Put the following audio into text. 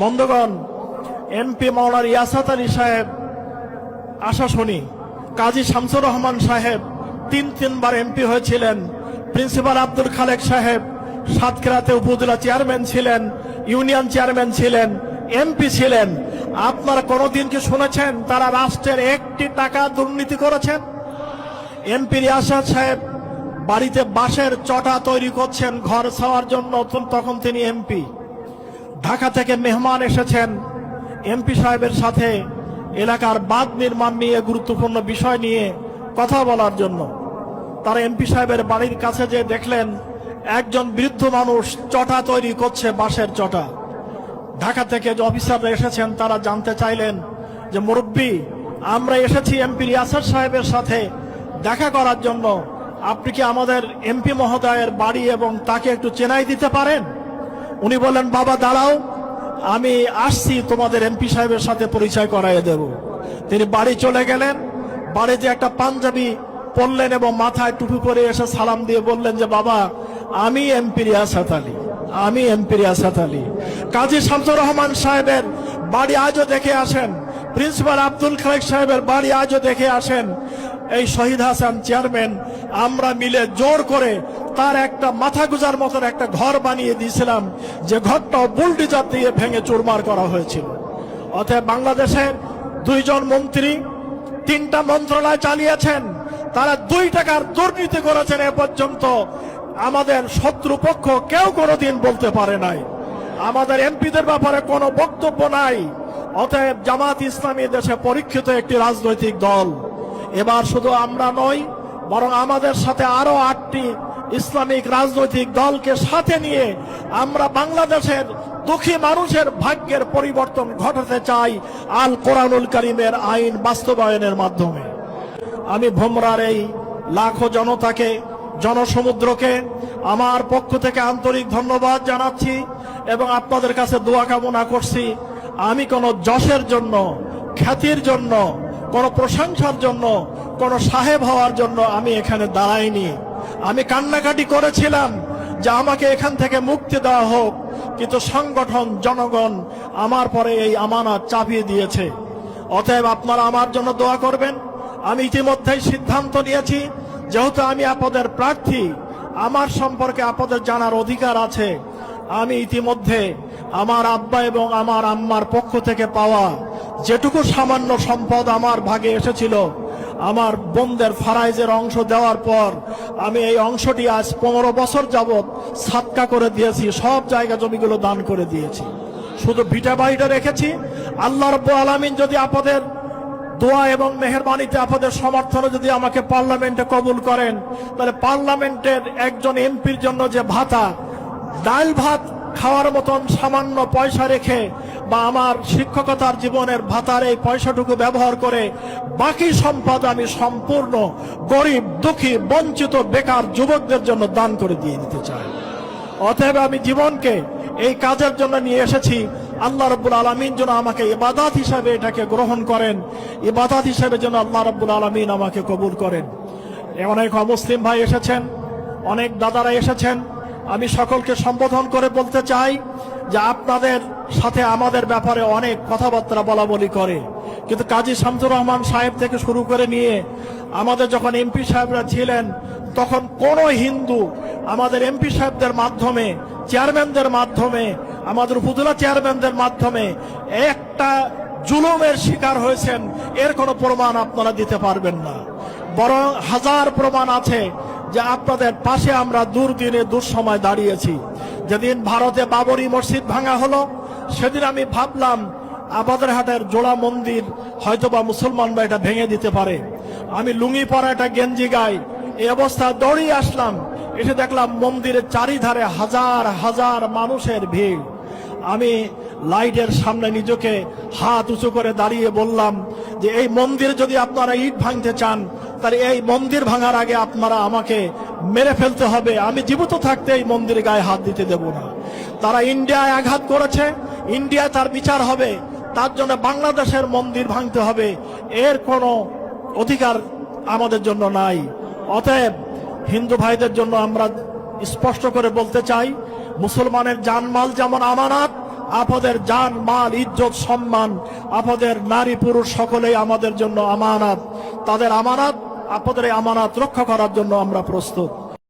বন্ধুগণ, এমপি মাওলানা ইয়াসাত আলী সাহেব আশাশুনি, কাজী শামসুর রহমান সাহেব তিনবার এমপি হয়েছিলেন, প্রিন্সিপাল আব্দুল খালেক সাহেব সাতক্ষীরাতে উপজেলা চেয়ারম্যান ছিলেন, ইউনিয়ন চেয়ারম্যান ছিলেন, এমপি ছিলেন। আপনারা কোনোদিন কি শুনেছেন তারা রাষ্ট্রের একটি টাকা দুর্নীতি করেছেন? এমপি ইয়াসাত সাহেব বাড়িতে বাঁশের চটা তৈরি করছেন ঘর ছাওয়ার জন্য, তখন তিনি এমপি। ঢাকা থেকে মেহমান এসেছেন এমপি সাহেবের সাথে এলাকার বাঁধ নির্মাণ নিয়ে গুরুত্বপূর্ণ বিষয় নিয়ে কথা বলার জন্য। তারা এমপি সাহেবের বাড়ির কাছে যে দেখলেন একজন বৃদ্ধ মানুষ চটা তৈরি করছে, বাঁশের চটা। ঢাকা থেকে যে অফিসাররা এসেছেন তারা জানতে চাইলেন যে মুরব্বী, আমরা এসেছি এমপি ইয়াসাত সাহেবের সাথে দেখা করার জন্য, আপনি কি আমাদের এমপি মহোদয়ের বাড়ি এবং তাকে একটু চেনাই দিতে পারেন? উনি বললেন, বাবা দাঁড়াও, আমি আসছি, তোমাদের এমপি সাহেবের সাথে পরিচয় করাইয়ে দেব। তিনি বাড়ি চলে গেলেন। বাড়িতে একটা পাঞ্জাবি পরলেন এবং মাথায় টুপি পরে এসে সালাম দিয়ে বললেন যে বাবা, আমি এমপি ইয়াসাত আলী, আমি এমপি ইয়াসাত আলী। কাজী শামসুর রহমান সাহেবের বাড়ি আজও দেখে আসেন, প্রিন্সিপাল আব্দুল খালেক সাহেবের বাড়ি আজও দেখে আসেন। এই শহীদ হাসান চেয়ারম্যান আমরা মিলে জোর করে তার একটা মাথা গুজার মতন একটা ঘর বানিয়ে দিয়েছিলাম, যে ঘরটাও বুলডোজার দিয়ে ভেঙে চুরমার করা হয়েছিল। অতএব বাংলাদেশের দুইজন মন্ত্রী তিনটা মন্ত্রণালয় চালিয়েছেন, তারা 2 টাকার দুর্নীতি করেছেন। এ পর্যন্ত আমাদের শত্রুপক্ষ কেউ কোনোদিন বলতে পারে নাই। আমাদের এমপিদের ব্যাপারে কোনো বক্তব্য নাই। অতএব জামাত ইসলামী দেশে পরীক্ষিত একটি রাজনৈতিক দল। এবার শুধু আমরা নই, বরং আমাদের সাথে আরো 8টি ইসলামিক রাজনৈতিক দলকে সাথে নিয়ে আমরা বাংলাদেশের দুঃখী মানুষের ভাগ্যের পরিবর্তন ঘটাতে চাই আল কোরআনুল কারীমের আইন বাস্তবায়নের মাধ্যমে। আমি ভোমরার এই লাখো জনতাকে, জনসমুদ্রকে আমার পক্ষ থেকে আন্তরিক ধন্যবাদ জানাচ্ছি এবং আপনাদের কাছে দোয়া কামনা করছি। আমি কোনো যশের জন্য, খ্যাতির জন্য, কোনো প্রশংসার জন্য, কোনো সাহেব হওয়ার জন্য আমি এখানে দাঁড়াইনি। আমি কান্নাকাটি করেছিলাম যে আমাকে এখান থেকে মুক্তি দেওয়া হোক, কিন্তু সংগঠন, জনগণ আমার পরে এই আমানত চাপিয়ে দিয়েছে। অতএব আপনারা আমার জন্য দোয়া করবেন। আমি ইতিমধ্যেই সিদ্ধান্ত নিয়েছি, যেহেতু আমি আপনাদের প্রার্থী, আমার সম্পর্কে আপনাদের জানার অধিকার আছে। আমি ইতিমধ্যে আমার আব্বা এবং আমার আম্মার পক্ষ থেকে পাওয়া যেটুকু সামান্য সম্পদ আমার ভাগে এসেছিল, আমার বোনদের ফারাইজের অংশ দেওয়ার পর আমি এই অংশটি আজ 15 বছর যাবৎ সাদকা করে দিয়েছি। সব জায়গা জমিগুলো দান করে দিয়েছি, শুধু ভিটা বাড়িটা রেখেছি। আল্লাহ রাব্বুল আলামিন যদি আপনাদের দোয়া এবং মেহেরবানিতে, আপনাদের সমর্থনে যদি আমাকে পার্লামেন্টে কবুল করেন, তাহলে পার্লামেন্টের একজন এমপির জন্য যে ভাতা, ডাল ভাত খাওয়ার মতন সামান্য পয়সা রেখে, বা আমার শিক্ষকতার জীবনের ভাতার এই পয়সাটুকু ব্যবহার করে বাকি সম্পদ আমি সম্পূর্ণ গরিব, দুঃখী, বঞ্চিত, বেকার যুবকদের জন্য দান করে দিয়ে দিতে চাই। অতএব আমি জীবনকে এই কাজের জন্য নিয়ে এসেছি। আল্লাহ রাব্বুল আলামিন যেন আমাকে ইবাদত হিসাবে এটাকে গ্রহণ করেন, ইবাদত হিসাবে যেন আল্লাহ রাব্বুল আলামিন আমাকে কবুল করেন। অনেক অমুসলিম ভাই এসেছেন, অনেক দাদারা এসেছেন। আমি সকলকে সম্বোধন করে বলতে চাই যে আপনাদের সাথে আমাদের ব্যাপারে অনেক কথাবার্তা বলা বলি করে, কিন্তু কাজী শামসুর রহমান সাহেব থেকে শুরু করে নিয়ে আমাদের যখন এমপি সাহেবরা ছিলেন, তখন কোন হিন্দু আমাদের এমপি সাহেবদের মাধ্যমে, চেয়ারম্যানদের মাধ্যমে, আমাদের উপজেলা চেয়ারম্যানদের মাধ্যমে একটা জুলুমের শিকার হয়েছেন, এর কোনো প্রমাণ আপনারা দিতে পারবেন না। বরং হাজার প্রমাণ আছে যে আপনাদের পাশে আমরা দুর্দিনে দুঃসময় দাঁড়িয়েছি। যেদিন ভারতে বাবরি মসজিদ ভাঙা হলো, সেদিন আমি ভাবলাম আবাদারহাটের জোড়া মন্দির হয়তোবা মুসলমানরা এটা ভেঙে দিতে পারে। আমি লুঙ্গি পরা একটা গেঞ্জি গাই, এই অবস্থা দৌড়িয়ে আসলাম, এসে দেখলাম মন্দিরের চারিধারে হাজার হাজার মানুষের ভিড়। আমি লাইটের সামনে নিজেকে হাত উঁচু করে দাঁড়িয়ে বললাম যে এই মন্দির যদি আপনারা ইট ভাঙতে চান, তাহলে এই মন্দির ভাঙার আগে আপনারা আমাকে মেরে ফেলতে হবে। আমি জীবিত থাকতে এই মন্দির গায়ে হাত দিতে দেব না। তারা ইন্ডিয়ায় আঘাত করেছে, ইন্ডিয়ায় তার বিচার হবে, তার জন্য বাংলাদেশের মন্দির ভাঙতে হবে, এর কোনো অধিকার আমাদের জন্য নাই। অতএব হিন্দু ভাইদের জন্য আমরা স্পষ্ট করে বলতে চাই, মুসলমানের জানমাল যেমন আমানত, আপনাদের জান মাল ইজ্জত সম্মান আপনাদের নারী পুরুষ সকলেই আমাদের জন্য আমানত। তাদের আমানত আপনাদের এই আমানত রক্ষা করার জন্য আমরা প্রস্তুত।